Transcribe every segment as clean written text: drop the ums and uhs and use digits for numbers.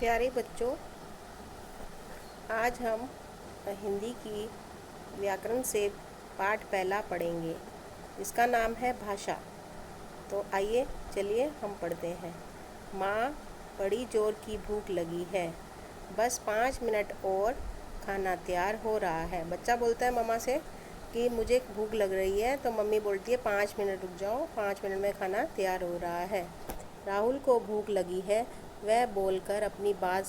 प्यारे बच्चों, आज हम हिंदी की व्याकरण से पाठ पहला पढ़ेंगे। इसका नाम है भाषा। तो आइए चलिए हम पढ़ते हैं। माँ, बड़ी जोर की भूख लगी है, बस 5 मिनट और खाना तैयार हो रहा है। बच्चा बोलता है मम्मा से कि मुझे भूख लग रही है, तो मम्मी बोलती है 5 मिनट रुक जाओ, 5 मिनट में खाना तैयार हो रहा है। राहुल को भूख लगी है, वह बोलकर अपनी बात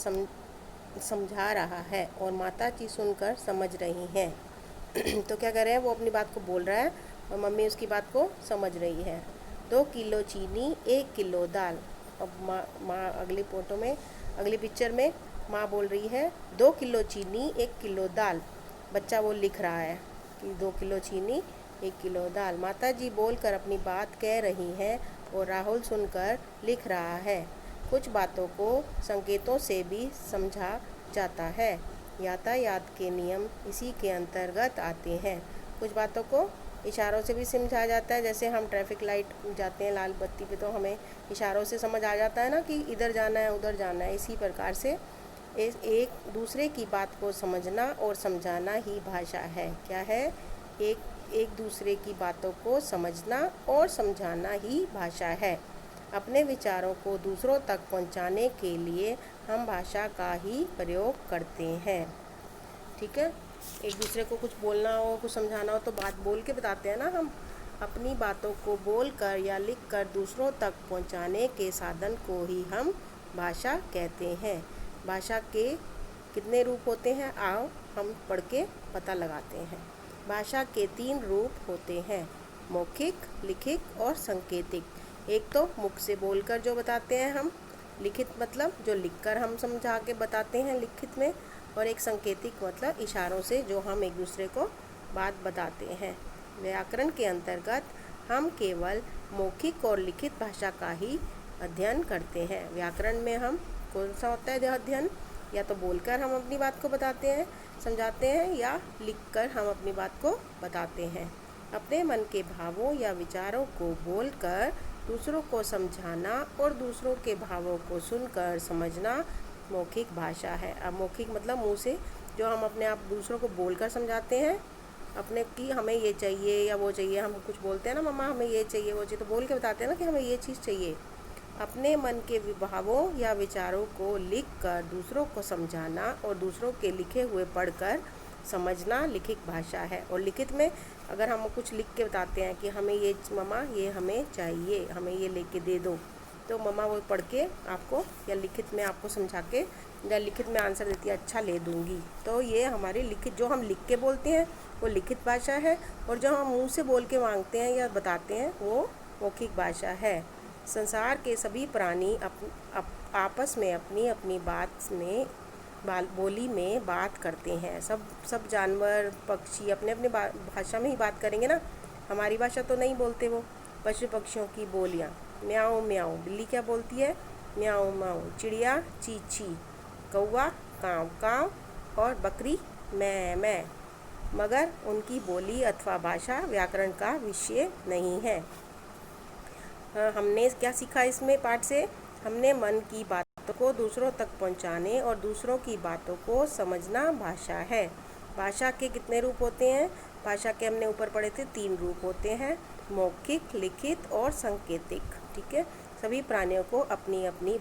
समझा रहा है और माताजी सुनकर समझ रही हैं। तो क्या कर रहे हैं, वो अपनी बात को बोल रहा है और मम्मी उसकी बात को समझ रही है। 2 किलो चीनी, 1 किलो दाल। अब माँ अगली फोटो में, अगली पिक्चर में माँ बोल रही है 2 किलो चीनी, 1 किलो दाल। बच्चा वो लिख रहा है कि 2 किलो चीनी, 1 किलो दाल। माताजी बोलकर अपनी बात कह रही हैं और राहुल सुनकर लिख रहा है। कुछ बातों को संकेतों से भी समझा जाता है। यातायात के नियम इसी के अंतर्गत आते हैं। कुछ बातों को इशारों से भी समझा जाता है, जैसे हम ट्रैफिक लाइट जाते हैं लाल बत्ती पे, तो हमें इशारों से समझ आ जाता है ना कि इधर जाना है उधर जाना है। इसी प्रकार से एक दूसरे की बात को समझना और समझाना ही भाषा है। क्या है? एक दूसरे की बातों को समझना और समझाना ही भाषा है। अपने विचारों को दूसरों तक पहुंचाने के लिए हम भाषा का ही प्रयोग करते हैं। ठीक है, एक दूसरे को कुछ बोलना हो, कुछ समझाना हो तो बात बोल के बताते हैं ना हम। अपनी बातों को बोलकर या लिखकर दूसरों तक पहुंचाने के साधन को ही हम भाषा कहते हैं। भाषा के कितने रूप होते हैं, आओ हम पढ़ के पता लगाते हैं। भाषा के 3 रूप होते हैं, मौखिक, लिखित और सांकेतिक। एक तो मुख से बोलकर जो बताते हैं हम, लिखित मतलब जो लिखकर हम समझा के बताते हैं लिखित में, और एक सांकेतिक मतलब इशारों से जो हम एक दूसरे को बात बताते हैं। व्याकरण के अंतर्गत हम केवल मौखिक और लिखित भाषा का ही अध्ययन करते हैं। व्याकरण में हम कौन सा होता है अध्ययन? या तो बोलकर हम अपनी बात को बताते हैं, समझाते हैं, या लिखकर हम अपनी बात को बताते हैं। अपने मन के भावों या विचारों को बोलकर दूसरों को समझाना और दूसरों के भावों को सुनकर समझना मौखिक भाषा है। अब मौखिक मतलब मुंह से जो हम अपने आप दूसरों को बोलकर समझाते हैं, अपने कि हमें ये चाहिए या वो चाहिए। हम कुछ बोलते हैं ना, मम्मा हमें ये चाहिए वो चाहिए, तो बोल के बताते हैं ना कि हमें ये चीज़ चाहिए। अपने मन के भावों या विचारों को लिखकर दूसरों को समझाना और दूसरों के लिखे हुए पढ़कर समझना लिखित भाषा है। और लिखित में अगर हम कुछ लिख के बताते हैं कि हमें ये मम्मा ये हमें चाहिए, हमें ये लेके दे दो, तो मम्मा वो पढ़ के आपको या लिखित में आपको समझा के या लिखित में आंसर देती है, अच्छा ले दूँगी। तो ये हमारी लिखित, जो हम लिख के बोलते हैं वो लिखित भाषा है, और जो हम मुँह से बोल के मांगते हैं या बताते हैं वो मौखिक भाषा है। संसार के सभी प्राणी आपस में अपनी अपनी बात में बोली में बात करते हैं। सब जानवर पक्षी अपने अपने भाषा में ही बात करेंगे ना। हमारी भाषा तो नहीं बोलते वो। पशु पक्षियों की बोलियाँ, म्याऊं म्याऊं, बिल्ली क्या बोलती है? म्याऊं म्याऊं। चिड़िया ची ची, कौवा काँव काँव, और बकरी मैं मैं। मगर उनकी बोली अथवा भाषा व्याकरण का विषय नहीं है। हमने क्या सीखा इसमें पाठ से? हमने मन की बातों को दूसरों तक पहुंचाने और दूसरों की बातों को समझना भाषा है। भाषा के कितने रूप होते हैं? भाषा के हमने ऊपर पढ़े थे 3 रूप होते हैं, मौखिक, लिखित और सांकेतिक। ठीक है, सभी प्राणियों को अपनी अपनी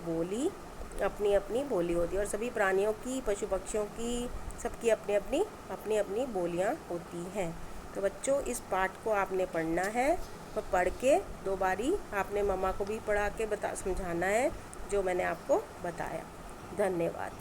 बोली होती है, और सभी प्राणियों की, पशु पक्षियों की, सबकी अपनी अपनी बोलियाँ होती हैं। तो बच्चों, इस पाठ को आपने पढ़ना है, तो पढ़ के 2 बारी आपने मम्मा को भी पढ़ा के समझाना है जो मैंने आपको बताया। धन्यवाद।